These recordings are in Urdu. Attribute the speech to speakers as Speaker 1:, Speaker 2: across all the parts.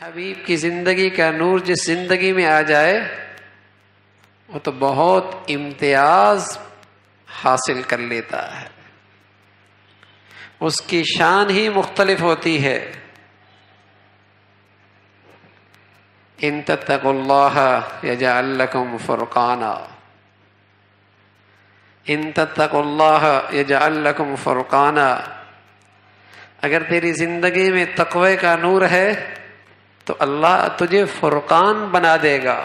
Speaker 1: حبیب کی زندگی کا نور جس زندگی میں آ جائے وہ تو بہت امتیاز حاصل کر لیتا ہے، اس کی شان ہی مختلف ہوتی ہے۔ ان تتقوا اللہ یجعل لکم فرقانا، ان تتقوا اللہ یجعل لکم فرقانا، اگر تیری زندگی میں تقوی کا نور ہے تو اللہ تجھے فرقان بنا دے گا،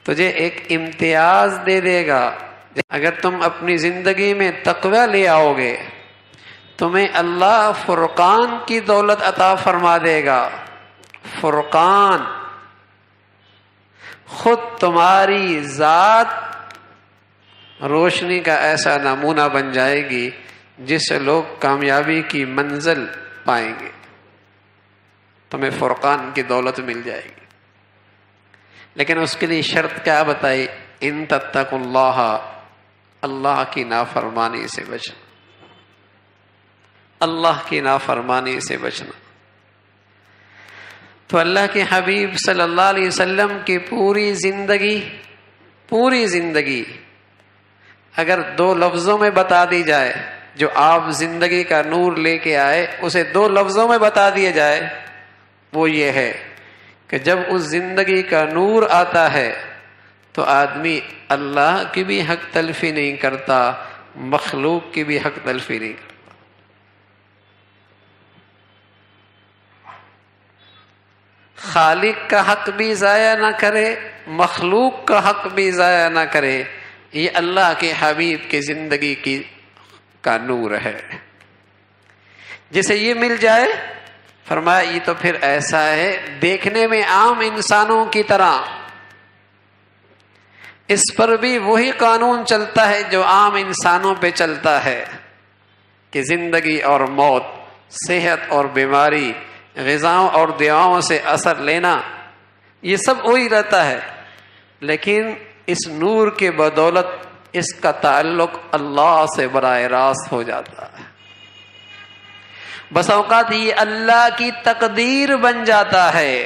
Speaker 1: تجھے ایک امتیاز دے دے گا۔ اگر تم اپنی زندگی میں تقوی لے آؤ گے تمہیں اللہ فرقان کی دولت عطا فرما دے گا۔ فرقان خود تمہاری ذات روشنی کا ایسا نمونہ بن جائے گی جس سے لوگ کامیابی کی منزل پائیں گے، تمہیں فرقان کی دولت مل جائے گی۔ لیکن اس کے لیے شرط کیا بتائی؟ ان تتقوا اللہ، اللہ کی نافرمانی سے بچنا، اللہ کی نافرمانی سے بچنا۔ تو اللہ کے حبیب صلی اللہ علیہ وسلم کی پوری زندگی اگر دو لفظوں میں بتا دی جائے، جو آپ زندگی کا نور لے کے آئے اسے دو لفظوں میں بتا دیا جائے، وہ یہ ہے کہ جب اس زندگی کا نور آتا ہے تو آدمی اللہ کی بھی حق تلفی نہیں کرتا، مخلوق کی بھی حق تلفی نہیں کرتا۔ خالق کا حق بھی ضائع نہ کرے، مخلوق کا حق بھی ضائع نہ کرے، یہ اللہ کے حبیب کی زندگی کا نور ہے۔ جسے یہ مل جائے، فرمایا یہ تو پھر ایسا ہے دیکھنے میں عام انسانوں کی طرح، اس پر بھی وہی قانون چلتا ہے جو عام انسانوں پہ چلتا ہے کہ زندگی اور موت، صحت اور بیماری، غذاؤں اور دعاؤں سے اثر لینا، یہ سب وہی رہتا ہے، لیکن اس نور کے بدولت اس کا تعلق اللہ سے براہ راست ہو جاتا ہے۔ بس اوقات یہ اللہ کی تقدیر بن جاتا ہے،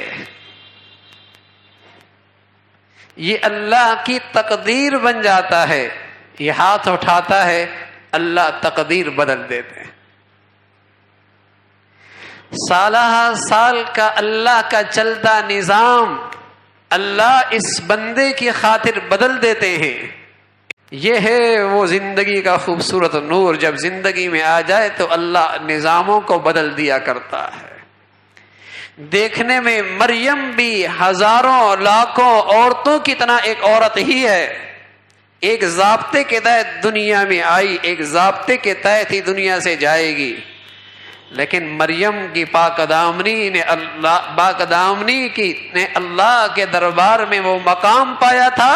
Speaker 1: یہ اللہ کی تقدیر بن جاتا ہے، یہ ہاتھ اٹھاتا ہے، اللہ تقدیر بدل دیتے ہیں۔ سالہ سال کا اللہ کا چلتا نظام اللہ اس بندے کی خاطر بدل دیتے ہیں۔ یہ ہے وہ زندگی کا خوبصورت نور، جب زندگی میں آ جائے تو اللہ نظاموں کو بدل دیا کرتا ہے۔ دیکھنے میں مریم بھی ہزاروں لاکھوں عورتوں کی طرح ایک عورت ہی ہے، ایک ضابطے کے تحت دنیا میں آئی، ایک ضابطے کے تحت ہی دنیا سے جائے گی، لیکن مریم کی پاک دامنی نے اللہ کے دربار میں وہ مقام پایا تھا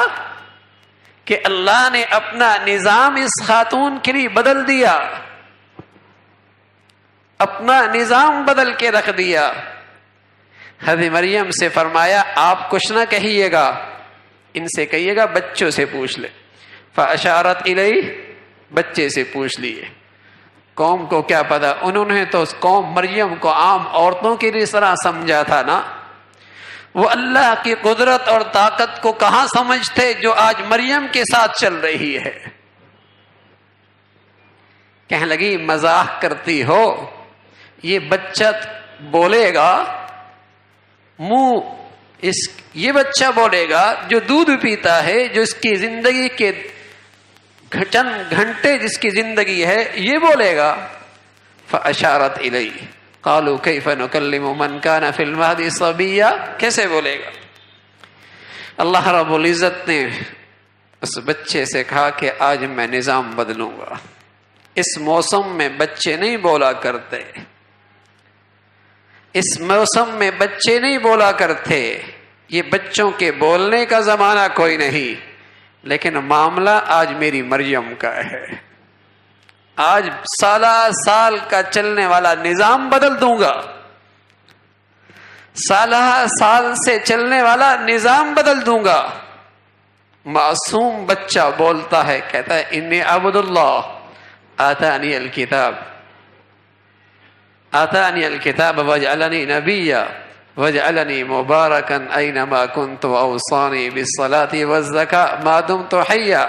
Speaker 1: کہ اللہ نے اپنا نظام اس خاتون کے لیے بدل دیا، اپنا نظام بدل کے رکھ دیا۔ حضرت مریم سے فرمایا آپ کچھ نہ کہیے گا، ان سے کہیے گا بچوں سے پوچھ لے۔ فاشارت الیہ، بچے سے پوچھ لیے۔ قوم کو کیا پتا، انہوں نے تو اس قوم مریم کو عام عورتوں کی طرح سمجھا تھا نا، وہ اللہ کی قدرت اور طاقت کو کہاں سمجھتے جو آج مریم کے ساتھ چل رہی ہے۔ کہنے لگی مزاح کرتی ہو، یہ بچہ بولے گا، یہ بچہ بولے گا جو دودھ پیتا ہے، جو اس کی زندگی کے چند گھنٹے جس کی زندگی ہے، یہ بولے گا۔ فاشارت الیہ قالوا کیف نکلم من کان فی المہد صبیا، کیسے بولے گا؟ اللہ رب العزت نے اس بچے سے کہا کہ آج میں نظام بدلوں گا۔ اس موسم میں بچے نہیں بولا کرتے، اس موسم میں بچے نہیں بولا کرتے، یہ بچوں کے بولنے کا زمانہ کوئی نہیں، لیکن معاملہ آج میری مریم کا ہے۔ آج سالہ سال کا چلنے والا نظام بدل دوں گا، سالہ سال سے چلنے والا نظام بدل دوں گا۔ معصوم بچہ بولتا ہے، کہتا ہے انی عبد اللہ آتانی الکتاب، آتانی الکتاب وجعلنی نبیا وجعلنی مبارکا اینما کنت واوصانی بالصلاة والزکاة ما دمت حیا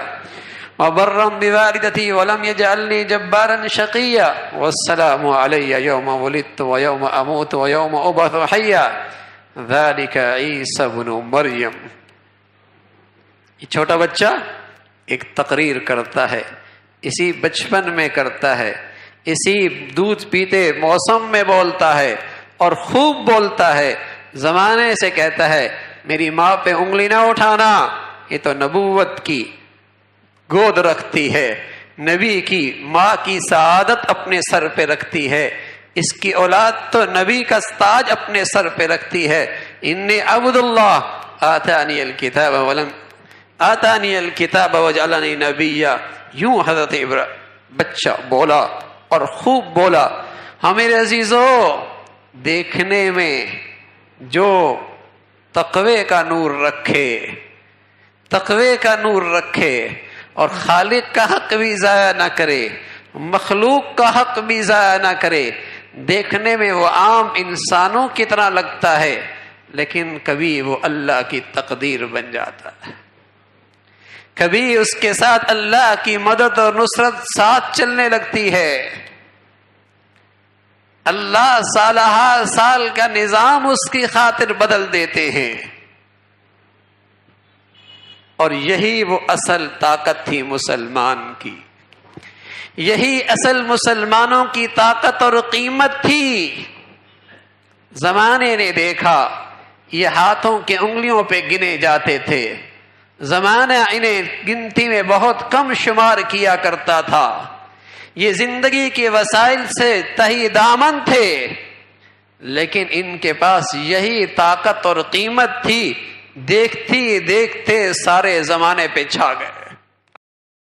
Speaker 1: وبرا بوالدتی ولم یجعلنی جبارا شقیا والسلام علی یوم ولدت ویوم اموت ویوم ابعث حیا ذلک عیسی بن مریم. یہ چھوٹا بچہ ایک تقریر کرتا ہے، اسی بچپن میں کرتا ہے، اسی دودھ پیتے موسم میں بولتا ہے اور خوب بولتا ہے، زمانے سے کہتا ہے میری ماں پہ انگلی نہ اٹھانا، یہ تو نبوت کی گود رکھتی ہے، نبی کی ماں کی سعادت اپنے سر پہ رکھتی ہے، اس کی اولاد تو نبی کا تاج اپنے سر پہ رکھتی ہے. انی عبد اللہ آتانی الکتاب وجعلنی نبیا. یوں حضرت بچہ بولا اور خوب بولا. ہمارے عزیزو، دیکھنے میں جو تقوی کا نور رکھے، تقوی کا نور رکھے اور خالق کا حق بھی ضائع نہ کرے، مخلوق کا حق بھی ضائع نہ کرے، دیکھنے میں وہ عام انسانوں کی طرح لگتا ہے لیکن کبھی وہ اللہ کی تقدیر بن جاتا ہے، کبھی اس کے ساتھ اللہ کی مدد اور نصرت ساتھ چلنے لگتی ہے. اللہ سالہ سال کا نظام اس کی خاطر بدل دیتے ہیں، اور یہی وہ اصل طاقت تھی مسلمان کی، یہی اصل مسلمانوں کی طاقت اور قیمت تھی. زمانے نے دیکھا یہ ہاتھوں کے انگلیوں پہ گنے جاتے تھے، زمانہ انہیں گنتی میں بہت کم شمار کیا کرتا تھا، یہ زندگی کے وسائل سے تہی دامن تھے، لیکن ان کے پاس یہی طاقت اور قیمت تھی، دیکھتی دیکھتے سارے زمانے پہ چھا گئے.